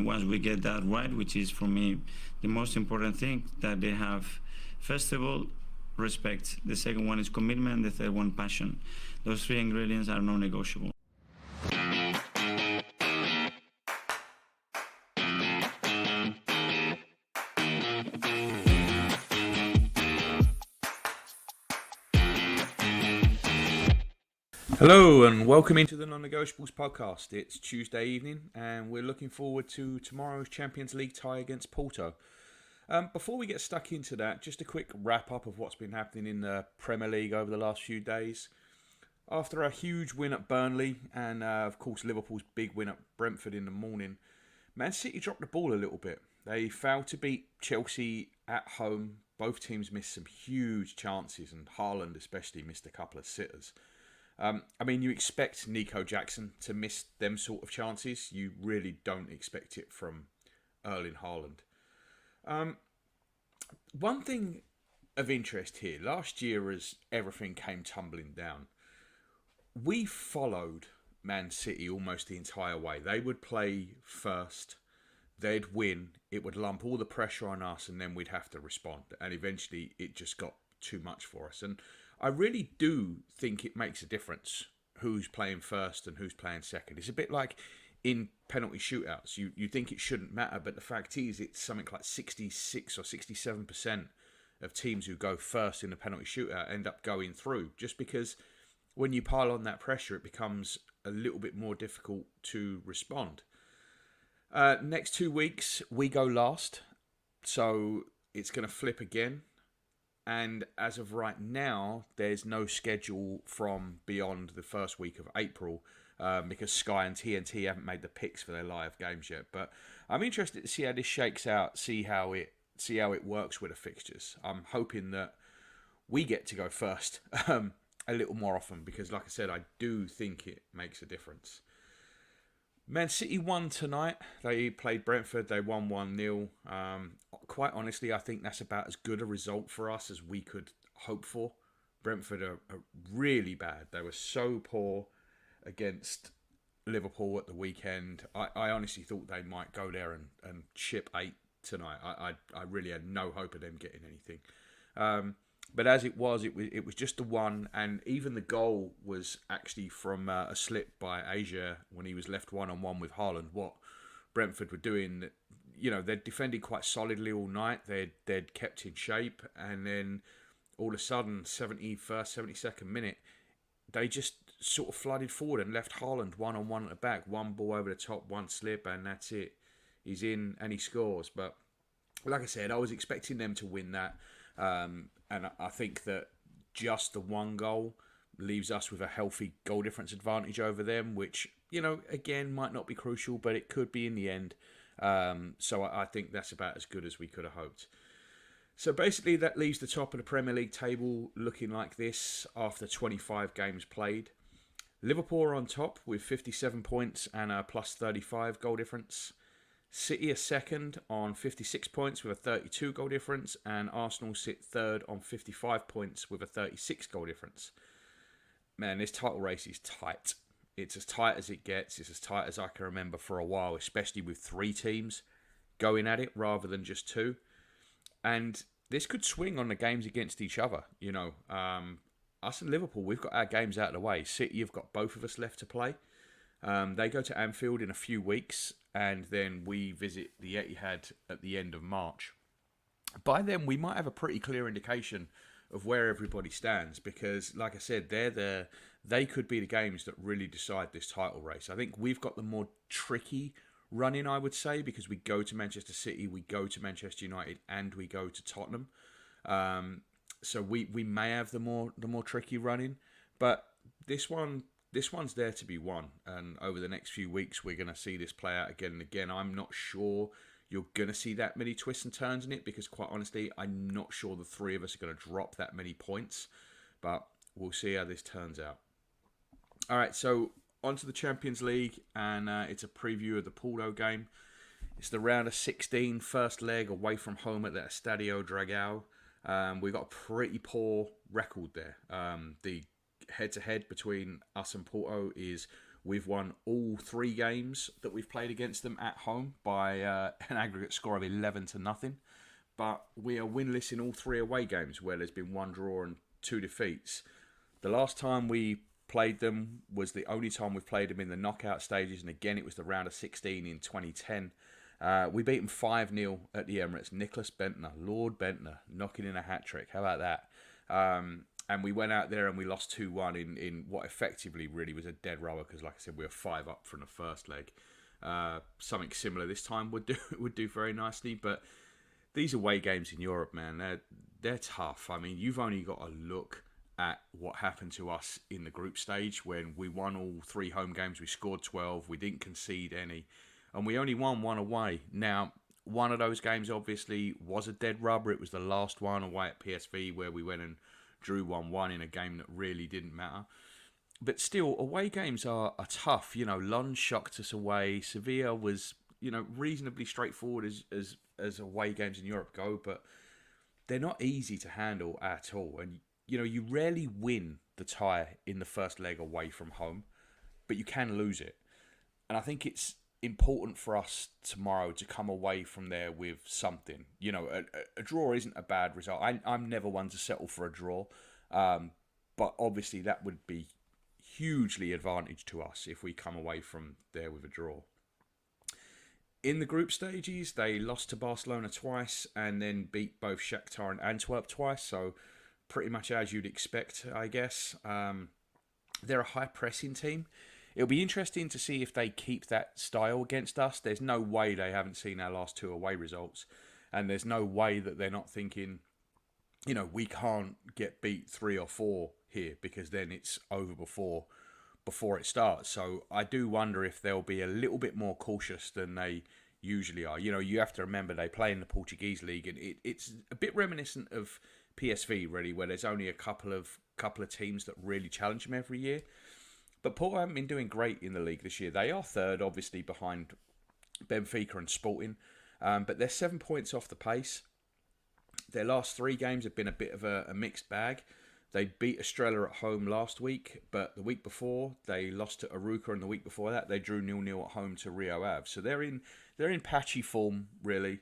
once we get that right, which is for me the most important thing, that they have, first of all, respect. The second one is commitment. The third one, passion. Those three ingredients are non-negotiable. Hello and welcome into the Non-Negotiables podcast. It's Tuesday evening and we're looking forward to tomorrow's Champions League tie against Porto. Before we get stuck into that, just a quick wrap up of what's been happening in the Premier League over the last few days. After a huge win at Burnley and of course Liverpool's big win at Brentford in the morning, Man City dropped the ball a little bit. They failed to beat Chelsea at home. Both teams missed some huge chances and Haaland especially missed a couple of sitters. You expect Nico Jackson to miss them sort of chances. You really don't expect it from Erling Haaland. One thing of interest here, last year as everything came tumbling down, we followed Man City almost the entire way. They would play first, they'd win, it would lump all the pressure on us, and then we'd have to respond. And eventually it just got too much for us. And I really do think it makes a difference who's playing first and who's playing second. It's a bit like in penalty shootouts. You think it shouldn't matter, but the fact is it's something like 66 or 67% of teams who go first in the penalty shootout end up going through, just because when you pile on that pressure, it becomes a little bit more difficult to respond. Next 2 weeks, we go last, so it's going to flip again. And as of right now, there's no schedule from beyond the first week of April because Sky and TNT haven't made the picks for their live games yet. But I'm interested to see how this shakes out, see how it works with the fixtures. I'm hoping that we get to go first a little more often because, like I said, I do think it makes a difference. Man City won tonight. They played Brentford. They won 1-0. Quite honestly, I think that's about as good a result for us as we could hope for. Brentford are really bad. They were so poor against Liverpool at the weekend. I honestly thought they might go there and chip 8 tonight. I really had no hope of them getting anything. But as it was just the one, and even the goal was actually from a slip by Asia when he was left one-on-one with Haaland. What Brentford were doing, they'd defended quite solidly all night. They'd kept in shape, and then all of a sudden, 71st, 72nd minute, they just sort of flooded forward and left Haaland one-on-one at the back. One ball over the top, one slip, and that's it. He's in and he scores. But like I said, I was expecting them to win that. And I think that just the one goal leaves us with a healthy goal difference advantage over them, which, again, might not be crucial, but it could be in the end. So I think that's about as good as we could have hoped. So basically that leaves the top of the Premier League table looking like this after 25 games played. Liverpool are on top with 57 points and a plus 35 goal difference. City are second on 56 points with a 32 goal difference, and Arsenal sit third on 55 points with a 36 goal difference. Man, this title race is tight. It's as tight as it gets. It's as tight as I can remember for a while, especially with 3 teams going at it rather than just 2. And this could swing on the games against each other. Us and Liverpool, we've got our games out of the way. City have got both of us left to play. They go to Anfield in a few weeks, and then we visit the Etihad at the end of March. By then, we might have a pretty clear indication of where everybody stands because, like I said, they could be the games that really decide this title race. I think we've got the more tricky run-in, I would say, because we go to Manchester City, we go to Manchester United, and we go to Tottenham. So we may have the more tricky run-in, but this one's there to be won, and over the next few weeks we're going to see this play out again and again. I'm not sure you're going to see that many twists and turns in it because, quite honestly, I'm not sure the 3 of us are going to drop that many points, but we'll see how this turns out. All right, so on to the Champions League, and it's a preview of the Porto game. It's the round of 16, first leg away from home at the Estadio Dragão. We've got a pretty poor record there. The head-to-head between us and Porto is We've won all 3 games that we've played against them at home by an aggregate score of 11-0. But we are winless in all 3 away games where there's been 1 draw and 2 defeats. The last time we played them was the only time we've played them in the knockout stages, and again it was the round of 16 in 2010. We beat them 5-0 at the Emirates. Nicholas Bentner, Lord Bentner, knocking in a hat-trick. How about that? And we went out there and we lost 2-1 in what effectively really was a dead rubber, because like I said, we were 5 up from the first leg. Something similar this time would do very nicely, but these away games in Europe, man, they're tough. I mean, you've only got to look at what happened to us in the group stage when we won all 3 home games. We scored 12, we didn't concede any, and we only won 1 away. Now, one of those games obviously was a dead rubber. It was the last one away at PSV where we went and drew 1-1 in a game that really didn't matter. But still, away games are tough. You know, Lens shocked us away. Sevilla was, reasonably straightforward as away games in Europe go, but they're not easy to handle at all. And, you rarely win the tie in the first leg away from home, but you can lose it. And I think it's important for us tomorrow to come away from there with something. A draw isn't a bad result. I'm never one to settle for a draw, but obviously that would be hugely advantage to us if we come away from there with a draw. In the group stages, they lost to Barcelona twice and then beat both Shakhtar and Antwerp twice, so pretty much as you'd expect, I guess. They're a high-pressing team. It'll be interesting to see if they keep that style against us. There's no way they haven't seen our last 2 away results, and there's no way that they're not thinking, we can't get beat 3 or 4 here, because then it's over before it starts. So I do wonder if they'll be a little bit more cautious than they usually are. You have to remember they play in the Portuguese league, and it's a bit reminiscent of PSV, really, where there's only a couple of teams that really challenge them every year. But Porto haven't been doing great in the league this year. They are third, obviously, behind Benfica and Sporting, but they're 7 points off the pace. Their last 3 games have been a bit of a mixed bag. They beat Estrella at home last week, but the week before they lost to Arouca, and the week before that they drew 0-0 at home to Rio Ave. So they're in patchy form, really.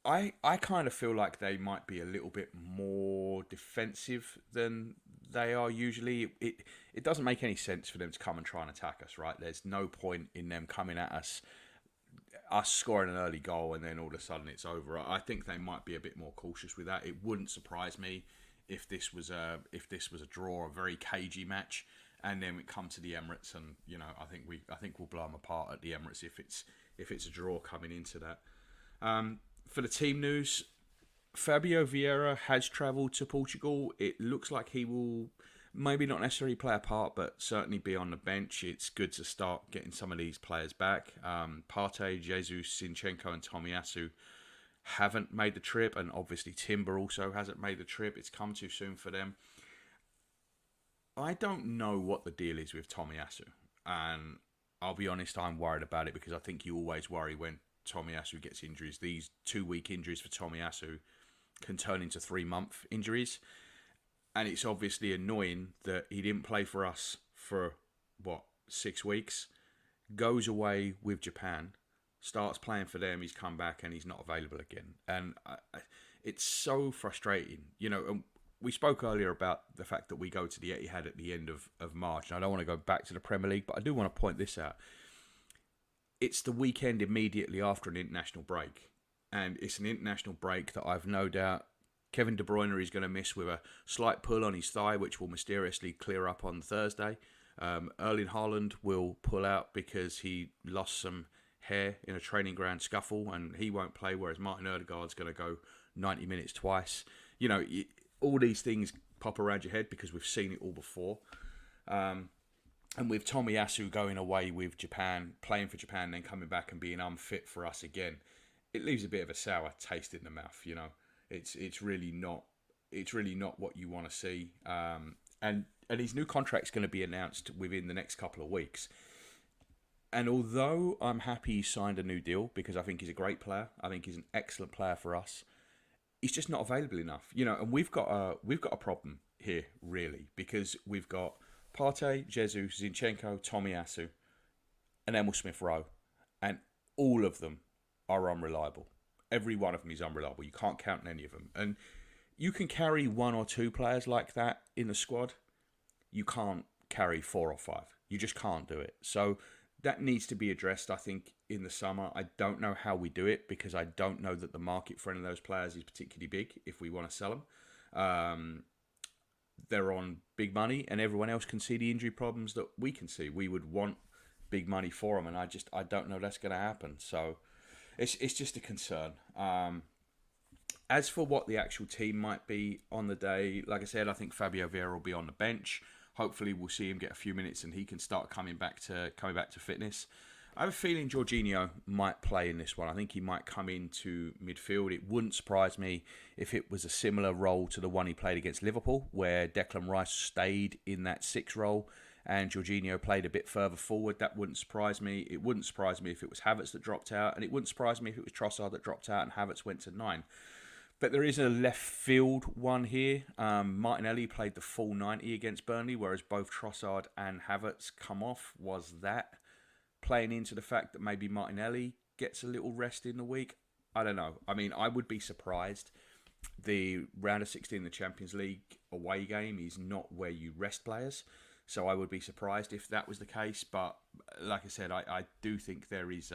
I kind of feel like they might be a little bit more defensive than they are usually. It doesn't make any sense for them to come and try and attack us, right? There's no point in them coming at us scoring an early goal and then all of a sudden it's over. I think they might be a bit more cautious with that. It wouldn't surprise me if this was a draw, a very cagey match, and then we come to the Emirates and I think we'll blow them apart at the Emirates if it's a draw coming into that. For the team news, Fabio Vieira has travelled to Portugal. It looks like he will maybe not necessarily play a part, but certainly be on the bench. It's good to start getting some of these players back. Partey, Jesus, Zinchenko and Tomiyasu haven't made the trip, and obviously Timber also hasn't made the trip. It's come too soon for them. I don't know what the deal is with Tomiyasu, and I'll be honest, I'm worried about it, because I think you always worry when Tomiyasu gets injuries. These 2-week injuries for Tomiyasu can turn into 3-month injuries. And it's obviously annoying that he didn't play for us for, 6 weeks, goes away with Japan, starts playing for them, he's come back and he's not available again. And it's so frustrating. And we spoke earlier about the fact that we go to the Etihad at the end of March. And I don't want to go back to the Premier League, but I do want to point this out. It's the weekend immediately after an international break. And it's an international break that I've no doubt Kevin De Bruyne is going to miss with a slight pull on his thigh, which will mysteriously clear up on Thursday. Erling Haaland will pull out because he lost some hair in a training ground scuffle, and he won't play, whereas Martin Odegaard's going to go 90 minutes twice. All these things pop around your head because we've seen it all before. And with Tomiyasu going away with Japan, playing for Japan, then coming back and being unfit for us again, it leaves a bit of a sour taste in the mouth. It's really not what you want to see. And his new contract's going to be announced within the next couple of weeks. And although I'm happy he signed a new deal, because I think he's a great player, I think he's an excellent player for us, he's just not available enough. And we've got a problem here, really, because we've got Partey, Jesus, Zinchenko, Tomiyasu, and Emil Smith-Rowe. And all of them are unreliable. Every one of them is unreliable. You can't count on any of them. And you can carry one or two players like that in the squad. You can't carry 4 or 5. You just can't do it. So that needs to be addressed, I think, in the summer. I don't know how we do it because I don't know that the market for any of those players is particularly big if we want to sell them. They're on big money and everyone else can see the injury problems that we can see. We would want big money for them and I don't know that's going to happen. So it's just a concern. As for what the actual team might be on the day, like I said, I think Fabio Vieira will be on the bench. Hopefully we'll see him get a few minutes and he can start coming back to fitness. I have a feeling Jorginho might play in this one. I think he might come into midfield. It wouldn't surprise me if it was a similar role to the one he played against Liverpool, where Declan Rice stayed in that 6 role and Jorginho played a bit further forward. That wouldn't surprise me. It wouldn't surprise me if it was Havertz that dropped out, and it wouldn't surprise me if it was Trossard that dropped out and Havertz went to 9. But there is a left field one here. Martinelli played the full 90 against Burnley, whereas both Trossard and Havertz come off. Was that playing into the fact that maybe Martinelli gets a little rest in the week? I don't know. I mean, I would be surprised. The round of 16 in the Champions League away game is not where you rest players. So I would be surprised if that was the case. But like I said, I do think there's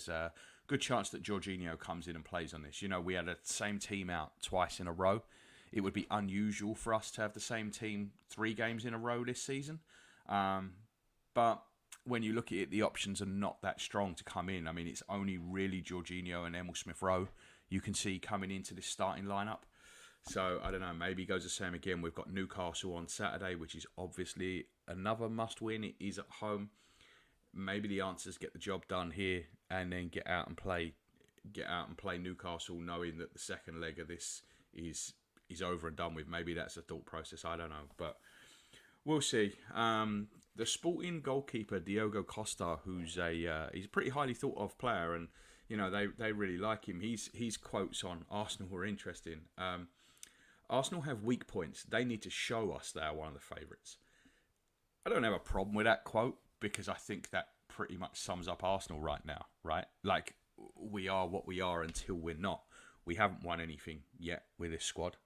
a good chance that Jorginho comes in and plays on this. You know, we had the same team out twice in a row. It would be unusual for us to have the same team 3 games in a row this season. But when you look at it, the options are not that strong to come in. I mean, it's only really Jorginho and Emil Smith-Rowe you can see coming into this starting lineup. So, I don't know, maybe it goes the same again. We've got Newcastle on Saturday, which is obviously another must-win. It is at home. Maybe the answers get the job done here and then get out and play Newcastle, knowing that the second leg of this is over and done with. Maybe that's a thought process. I don't know, but we'll see. The Sporting goalkeeper Diogo Costa, who's he's a pretty highly thought of player, and you know they really like him. His quotes on Arsenal were interesting. Arsenal have weak points. They need to show us they are one of the favourites. I don't have a problem with that quote because I think that pretty much sums up Arsenal right now, right? Like, we are what we are until we're not. We haven't won anything yet with this squad.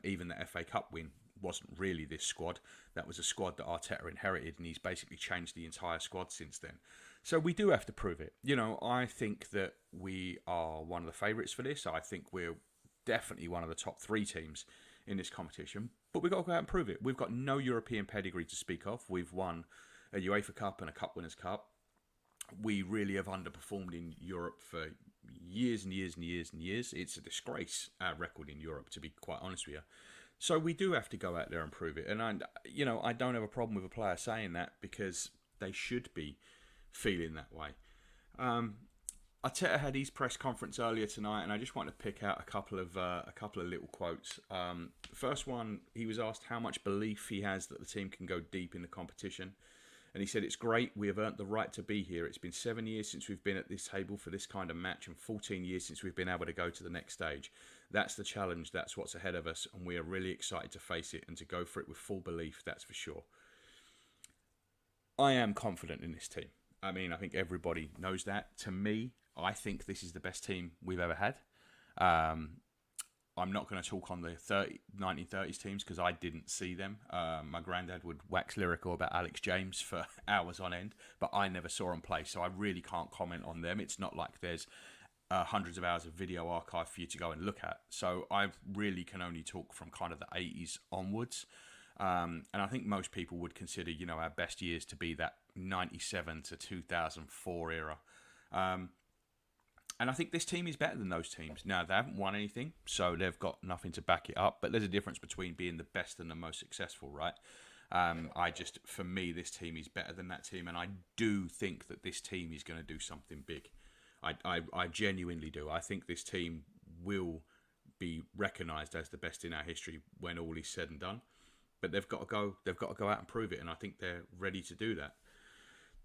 Even the FA Cup win wasn't really this squad. That was a squad that Arteta inherited, and he's basically changed the entire squad since then. So we do have to prove it. You know, I think that we are one of the favourites for this. I think we're definitely one of the top 3 teams in this competition, but we've got to go out and prove it. We've got no European pedigree to speak of. We've won a UEFA Cup and a Cup Winners' Cup. We really have underperformed in Europe for years and years and years and years. It's a disgrace, our record in Europe, to be quite honest with you. So we do have to go out there and prove it. And I don't have a problem with a player saying that because they should be feeling that way. Arteta had his press conference earlier tonight, and I just want to pick out a couple of little quotes. The first one, he was asked how much belief he has that the team can go deep in the competition, and he said, "It's great. We have earned the right to be here. It's been 7 years since we've been at this table for this kind of match, and 14 years since we've been able to go to the next stage. That's the challenge. That's what's ahead of us, and we are really excited to face it and to go for it with full belief. That's for sure." I am confident in this team. I mean, I think everybody knows that. To me, I think this is the best team we've ever had. I'm not going to talk on the 1930s teams because I didn't see them. My granddad would wax lyrical about Alex James for hours on end, but I never saw him play, so I really can't comment on them. It's not like there's hundreds of hours of video archive for you to go and look at. So I really can only talk from kind of the 80s onwards. And I think most people would consider, you know, our best years to be that 97 to 2004 era. And I think this team is better than those teams. Now, they haven't won anything, so they've got nothing to back it up. But there's a difference between being the best and the most successful, right? For me, this team is better than that team. And I do think that this team is going to do something big. I genuinely do. I think this team will be recognised as the best in our history when all is said and done. But they've got to go out and prove it. And I think they're ready to do that.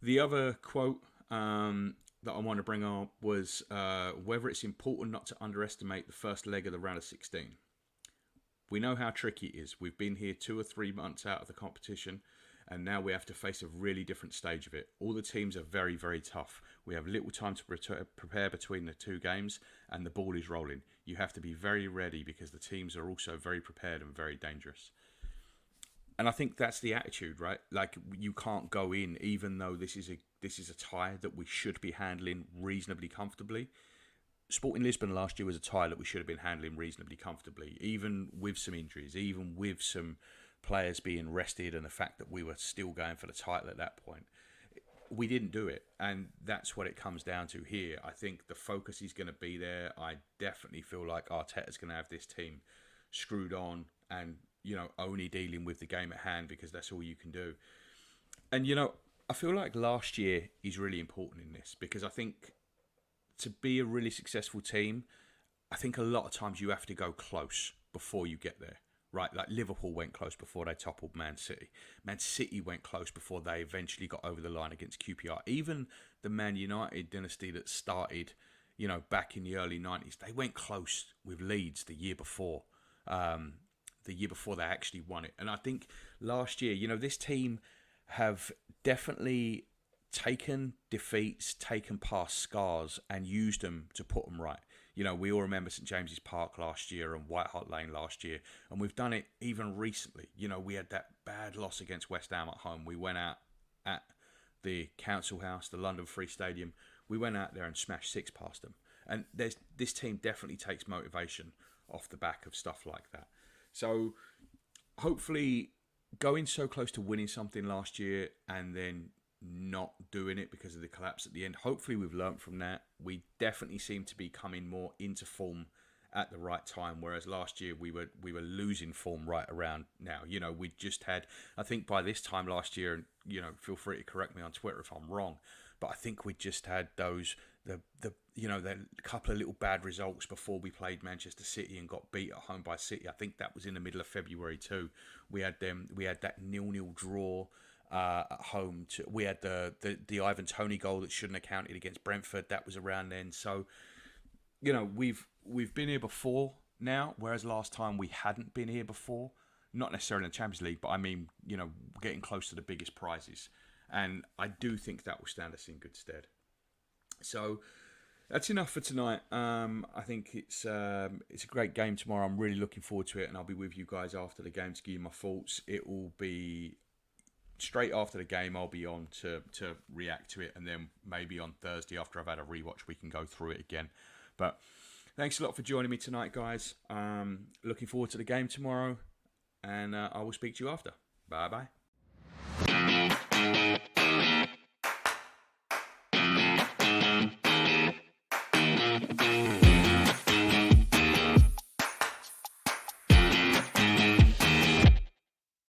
The other quote that I want to bring up was whether it's important not to underestimate the first leg of the round of 16. We know how tricky it is. We've been here 2 or 3 months out of the competition, and now we have to face a really different stage of it. All the teams are very, very tough. We have little time to prepare between the 2 games, and the ball is rolling. You have to be very ready because the teams are also very prepared and very dangerous. And I think that's the attitude, right? Like, you can't go in, even though this is a tie that we should be handling reasonably comfortably. Sporting Lisbon last year was a tie that we should have been handling reasonably comfortably, even with some injuries, even with some players being rested, and the fact that we were still going for the title at that point. We didn't do it, and that's what it comes down to here. I think the focus is going to be there. I definitely feel like Arteta's going to have this team screwed on and, only dealing with the game at hand because that's all you can do. And, I feel like last year is really important in this because I think to be a really successful team, I think a lot of times you have to go close before you get there, right? Like Liverpool went close before they toppled Man City. Man City went close before they eventually got over the line against QPR. Even the Man United dynasty that started, back in the early 90s, they went close with Leeds the year before they actually won it. And I think last year, this team have definitely taken defeats, taken past scars, and used them to put them right. We all remember St James's Park last year and White Hart Lane last year, and we've done it even recently. We had that bad loss against West Ham at home. We went out at the Council House, the London Free Stadium. We went out there and smashed 6 past them. And this team definitely takes motivation off the back of stuff like that. So hopefully going so close to winning something last year and then not doing it because of the collapse at the end. Hopefully we've learned from that. We definitely seem to be coming more into form at the right time, whereas last year we were losing form right around now. We just had, I think by this time last year, and feel free to correct me on Twitter if I'm wrong, but I think we just had the couple of little bad results before we played Manchester City and got beat at home by City. I think that was in the middle of February too. We had that 0-0 draw at home. We had the Ivan Toney goal that shouldn't have counted against Brentford. That was around then. So, we've been here before now, whereas last time we hadn't been here before. Not necessarily in the Champions League, but I mean, getting close to the biggest prizes. And I do think that will stand us in good stead. So that's enough for tonight. I think it's a great game tomorrow. I'm really looking forward to it, and I'll be with you guys after the game to give you my thoughts. It will be straight after the game. I'll be on to react to it, and then maybe on Thursday after I've had a rewatch, we can go through it again. But thanks a lot for joining me tonight, guys. Looking forward to the game tomorrow, and I will speak to you after. Bye bye.